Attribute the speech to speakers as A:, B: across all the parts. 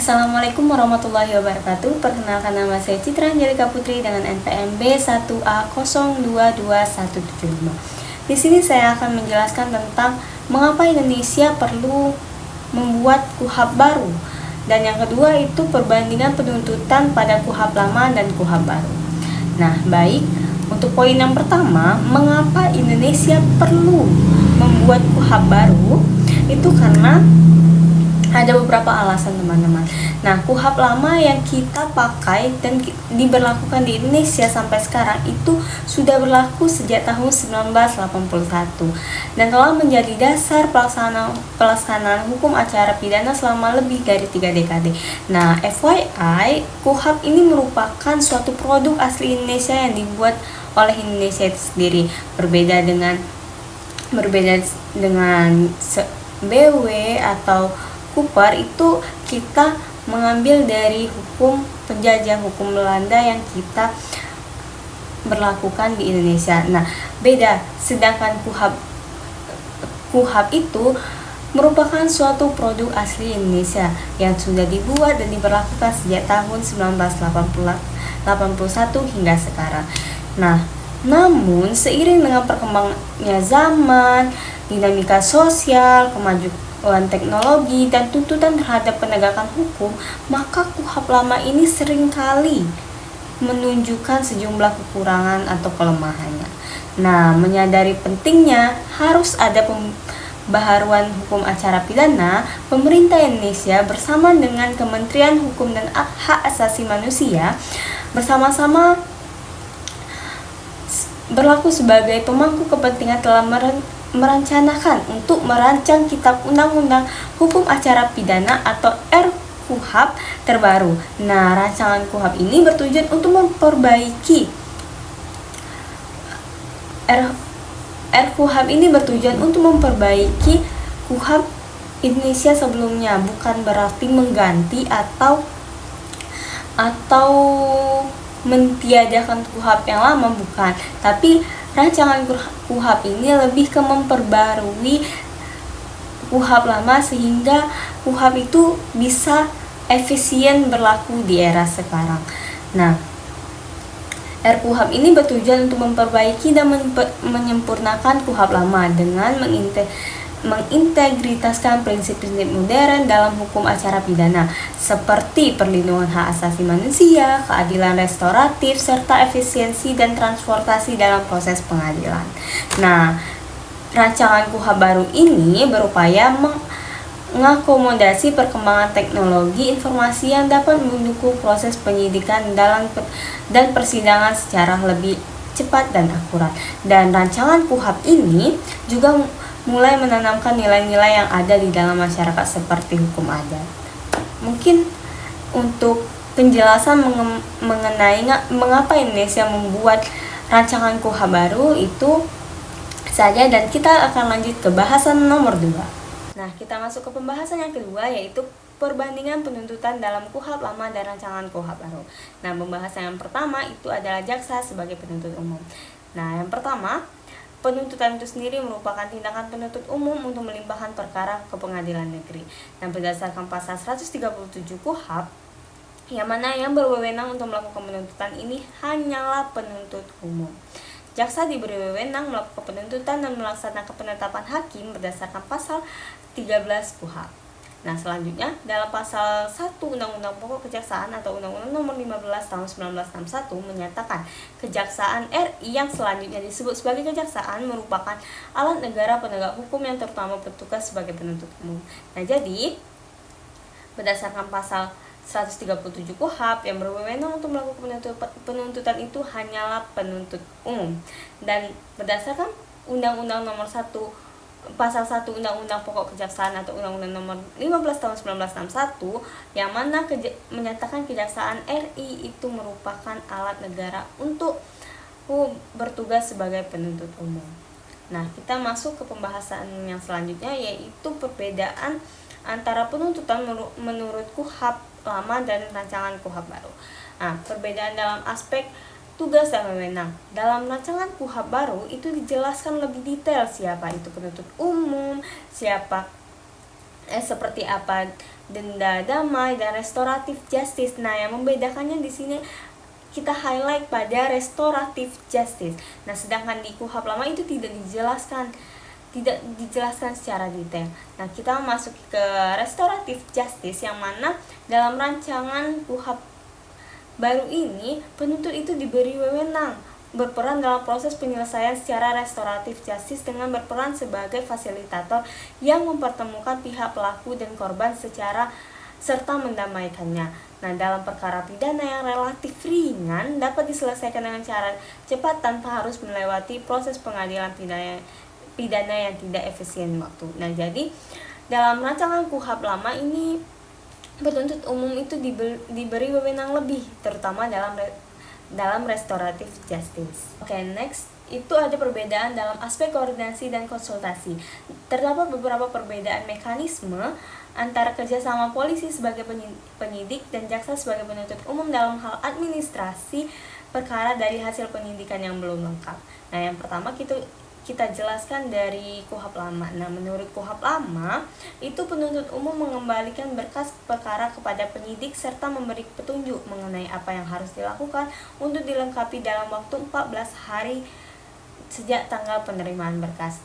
A: Assalamualaikum warahmatullahi wabarakatuh. Perkenalkan, nama saya Citra Angelika Putri dengan NPM B1A022175. Di sini saya akan menjelaskan tentang mengapa Indonesia perlu membuat KUHP baru. Dan yang kedua itu perbandingan penuntutan pada KUHP lama dan KUHP baru. Nah, baik. Untuk poin yang pertama, mengapa Indonesia perlu membuat KUHP baru? Itu karena ada beberapa alasan, teman-teman. Nah, KUHP lama yang kita pakai dan diberlakukan di Indonesia sampai sekarang itu sudah berlaku sejak tahun 1981 dan telah menjadi dasar pelaksanaan hukum acara pidana selama lebih dari 3 dekade. Nah, FYI, KUHP ini merupakan suatu produk asli Indonesia yang dibuat oleh Indonesia itu sendiri. Berbeda dengan BW atau Cooper, itu kita mengambil dari hukum penjajah, hukum Belanda yang kita berlakukan di Indonesia. Nah, beda. Sedangkan KUHP itu merupakan suatu produk asli Indonesia yang sudah dibuat dan diberlakukan sejak tahun 1981 hingga sekarang. Nah, namun seiring dengan perkembangannya zaman, dinamika sosial, kemajuan teknologi, dan tuntutan terhadap penegakan hukum, maka KUHP lama ini seringkali menunjukkan sejumlah kekurangan atau kelemahannya. Nah, menyadari pentingnya harus ada pembaharuan hukum acara pidana, pemerintah Indonesia bersama dengan Kementerian Hukum dan Hak Asasi Manusia bersama-sama berlaku sebagai pemangku kepentingan telah merencanakan untuk merancang Kitab Undang-Undang Hukum Acara Pidana atau RKUHP terbaru. Nah, rancangan KUHP ini bertujuan untuk memperbaiki RKUHP ini bertujuan untuk memperbaiki KUHP Indonesia sebelumnya, bukan berarti mengganti atau mentiadakan KUHP yang lama, bukan. Tapi rancangan KUHP ini lebih ke memperbarui KUHP lama sehingga KUHP itu bisa efisien berlaku di era sekarang. Nah, RKUHP ini bertujuan untuk memperbaiki dan menyempurnakan KUHP lama dengan mengintegritaskan prinsip-prinsip modern dalam hukum acara pidana seperti perlindungan hak asasi manusia, keadilan restoratif, serta efisiensi dan transportasi dalam proses pengadilan. Nah, rancangan KUHP baru ini berupaya mengakomodasi perkembangan teknologi informasi yang dapat mendukung proses penyidikan dan persidangan secara lebih cepat dan akurat. Dan rancangan KUHP ini juga mulai menanamkan nilai-nilai yang ada di dalam masyarakat seperti hukum adat. Mungkin untuk penjelasan mengenai mengapa Indonesia membuat rancangan KUHP baru itu saja, dan kita akan lanjut ke bahasan nomor 2. Nah, kita masuk ke pembahasan yang kedua, yaitu perbandingan penuntutan dalam KUHP lama dan rancangan KUHP baru. Nah, pembahasan yang pertama itu adalah jaksa sebagai penuntut umum. Nah, yang pertama, penuntutan itu sendiri merupakan tindakan penuntut umum untuk melimpahkan perkara ke pengadilan negeri. Dan berdasarkan pasal 137 KUHP, yang mana yang berwenang untuk melakukan penuntutan ini hanyalah penuntut umum. Jaksa diberi wewenang melakukan penuntutan dan melaksanakan penetapan hakim berdasarkan pasal 13 KUHP. Nah, selanjutnya dalam pasal 1 Undang-Undang Pokok Kejaksaan atau Undang-Undang Nomor 15 Tahun 1961 menyatakan Kejaksaan RI yang selanjutnya disebut sebagai kejaksaan merupakan alat negara penegak hukum yang terutama bertugas sebagai penuntut umum. Nah, jadi berdasarkan pasal 137 KUHP, yang berwenang untuk melakukan penuntutan itu hanyalah penuntut umum. Dan berdasarkan Undang-Undang Nomor 1 Pasal 1 Undang-Undang Pokok Kejaksaan atau Undang-Undang Nomor 15 Tahun 1961 yang mana menyatakan Kejaksaan RI itu merupakan alat negara untuk bertugas sebagai penuntut umum. Nah, kita masuk ke pembahasan yang selanjutnya, yaitu perbedaan antara penuntutan menurut KUHP lama dan rancangan KUHP baru. Nah, perbedaan dalam aspek tugas dan wewenang. Dalam rancangan KUHP baru itu dijelaskan lebih detail siapa itu penuntut umum, siapa seperti apa denda damai dan restoratif justice. Nah, yang membedakannya di sini kita highlight pada restoratif justice. Nah, sedangkan di KUHP lama itu tidak dijelaskan secara detail. Nah, kita masuk ke restoratif justice yang mana dalam rancangan KUHP baru ini penuntut itu diberi wewenang berperan dalam proses penyelesaian secara restoratif justice dengan berperan sebagai fasilitator yang mempertemukan pihak pelaku dan korban serta mendamaikannya. Nah, dalam perkara pidana yang relatif ringan dapat diselesaikan dengan cara cepat tanpa harus melewati proses pengadilan pidana yang tidak efisien waktu. Nah, jadi dalam rancangan KUHP lama ini penuntut umum itu diberi wewenang lebih, terutama dalam restoratif justice. Oke, next itu ada perbedaan dalam aspek koordinasi dan konsultasi. Terdapat beberapa perbedaan mekanisme antara kerjasama polisi sebagai penyidik dan jaksa sebagai penuntut umum dalam hal administrasi perkara dari hasil penyidikan yang belum lengkap. Nah, yang pertama kita jelaskan dari KUHP lama. Nah, menurut KUHP lama, itu penuntut umum mengembalikan berkas perkara kepada penyidik serta memberi petunjuk mengenai apa yang harus dilakukan untuk dilengkapi dalam waktu 14 hari sejak tanggal penerimaan berkas.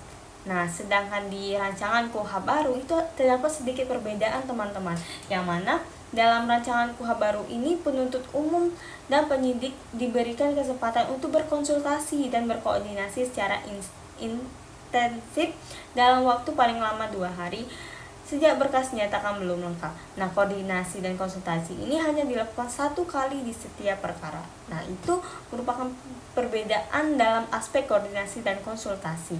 A: Nah, sedangkan di rancangan KUHP baru itu terdapat sedikit perbedaan, teman-teman, yang mana dalam rancangan KUHP baru ini penuntut umum dan penyidik diberikan kesempatan untuk berkonsultasi dan berkoordinasi secara intensif dalam waktu paling lama 2 hari sejak berkas dinyatakan belum lengkap. Nah, koordinasi dan konsultasi ini hanya dilakukan 1 kali di setiap perkara. Nah, itu merupakan perbedaan dalam aspek koordinasi dan konsultasi.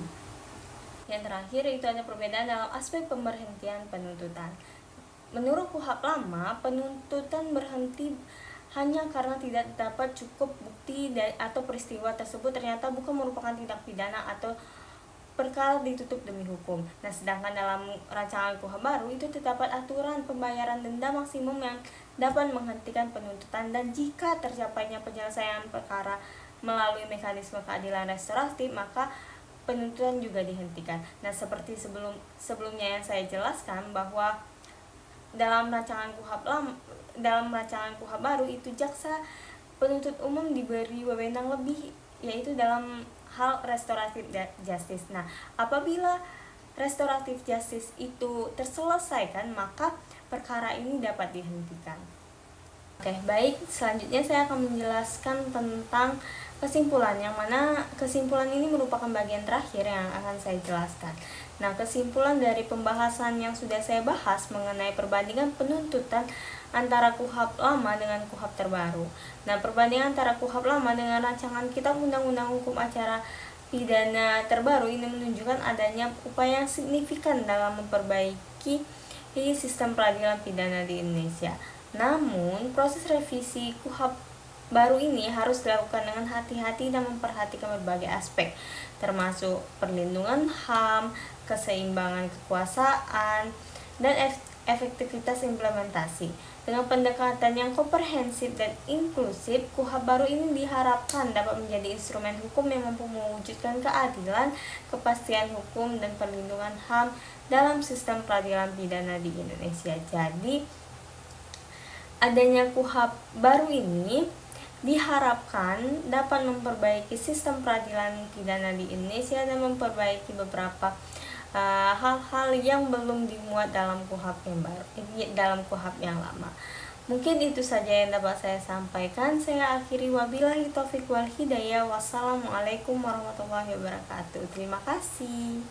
A: Yang terakhir itu ada perbedaan dalam aspek pemberhentian penuntutan. Menurut KUHP lama, penuntutan berhenti hanya karena tidak dapat cukup bukti atau peristiwa tersebut ternyata bukan merupakan tindak pidana atau perkara ditutup demi hukum. Nah, sedangkan dalam rancangan KUHP baru itu terdapat aturan pembayaran denda maksimum yang dapat menghentikan penuntutan dan jika tercapainya penyelesaian perkara melalui mekanisme keadilan restoratif maka penuntutan juga dihentikan. Nah, seperti sebelumnya yang saya jelaskan bahwa dalam rancangan KUHP baru itu jaksa penuntut umum diberi wewenang lebih, yaitu dalam hal restoratif justice. Nah, apabila restoratif justice itu terselesaikan, maka perkara ini dapat dihentikan. Oke, baik. Selanjutnya saya akan menjelaskan tentang kesimpulan, yang mana kesimpulan ini merupakan bagian terakhir yang akan saya jelaskan. Nah, kesimpulan dari pembahasan yang sudah saya bahas mengenai perbandingan penuntutan antara KUHP lama dengan KUHP terbaru. Nah, perbandingan antara KUHP lama dengan rancangan Kitab Undang-Undang Hukum Acara Pidana terbaru ini menunjukkan adanya upaya yang signifikan dalam memperbaiki sistem peradilan pidana di Indonesia. Namun, proses revisi KUHP baru ini harus dilakukan dengan hati-hati dan memperhatikan berbagai aspek, termasuk perlindungan HAM, keseimbangan kekuasaan, dan efektivitas implementasi. Dengan pendekatan yang komprehensif dan inklusif, KUHP baru ini diharapkan dapat menjadi instrumen hukum yang mampu mewujudkan keadilan, kepastian hukum, dan perlindungan HAM dalam sistem peradilan pidana di Indonesia. Jadi, adanya KUHP baru ini diharapkan dapat memperbaiki sistem peradilan pidana di Indonesia dan memperbaiki beberapa hal-hal yang belum dimuat dalam KUHP yang baru, dalam KUHP yang lama. Mungkin itu saja yang dapat saya sampaikan. Saya akhiri, wabillahi taufiq wal hidayah. Wassalamualaikum warahmatullahi wabarakatuh. Terima kasih.